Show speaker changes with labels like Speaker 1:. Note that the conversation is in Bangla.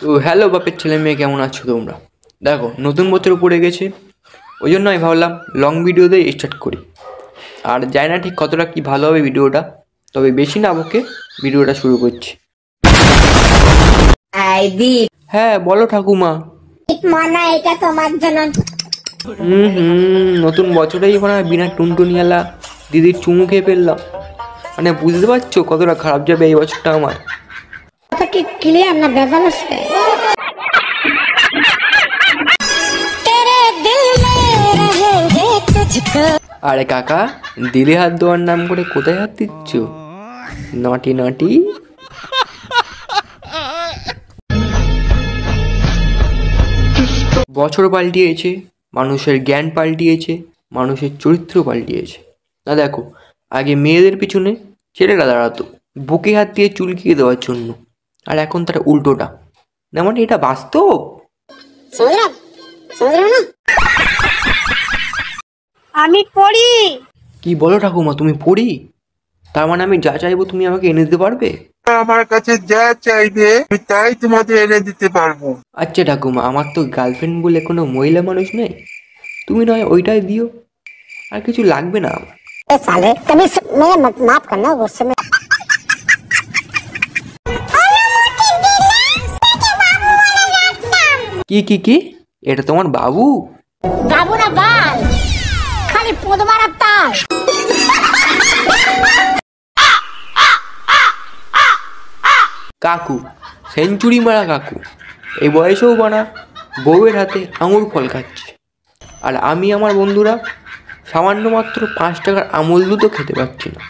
Speaker 1: তো হ্যালো বাপের ছেলে মেয়ে, কেমন আছো তোমরা? দেখো, নতুন বছর পড়ে গেছে, ওই জন্য আমি ভাবলাম লং ভিডিও দিয়ে স্টার্ট করি। আর জানি না ঠিক কতটা কি ভালো হবে ভিডিওটা, তবে বেশি না বকে ভিডিওটা শুরু করছি। হ্যাঁ বলো ঠাকুমা।
Speaker 2: এটা তোমার জন্য।
Speaker 1: নতুন বছরেই মানে বিনা টুনটুনিয়ালা দিদির চুমু খেয়ে ফেললাম। মানে বুঝতে পারছো কতটা খারাপ যাবে এই বছরটা আমার।
Speaker 2: কথা কি ক্লিয়ার না বেজাল আছে?
Speaker 1: আরে কাকা, দিলে হাত দেওয়ার নাম করে কোথায় হাত দিচ্ছ? নটি নটি। বছর পাল্টিয়েছে, মানুষের জ্ঞান পাল্টিয়েছে, মানুষের চরিত্র পাল্টিয়েছে। না দেখো, আগে মেয়েদের পিছনে ছেলেরা দাঁড়াতো বুকে হাত দিয়ে চুলকিয়ে দেওয়ার জন্য, আর এখন তার উল্টোটা। না মানে এটা বাস্তব।
Speaker 2: আমি পড়ি।
Speaker 1: কি বলো ঠাকুমা, তুমি পড়ি? তার মানে আমি যা চাইবো তুমি আমাকে এনে দিতে পারবে?
Speaker 3: আমার কাছে যা চাইবে আমি তাই তোমাদের এনে দিতে পারবো।
Speaker 1: আচ্ছা ঠাকুমা, আমার তো গার্লফ্রেন্ড বলে কোনো মহিলা মানুষ নেই, তুমি নয় ওইটাই দিও, আর কিছু লাগবে না আমার।
Speaker 2: साले कभी मैं माफ करना गुस्से में।
Speaker 1: কি কি কি? এটা তোমার বাবু?
Speaker 2: बाबू ना बाल खाली पोद मारा तार।
Speaker 1: কাকু, সেঞ্চুরি মারা কাকু, এই বয়সেও বানা বউয়ের হাতে আঙুর ফল খাচ্ছে। আর আমি আমার বন্ধুরা সামান্য মাত্র 5 টাকার আমুল দুধও খেতে পাচ্ছি না।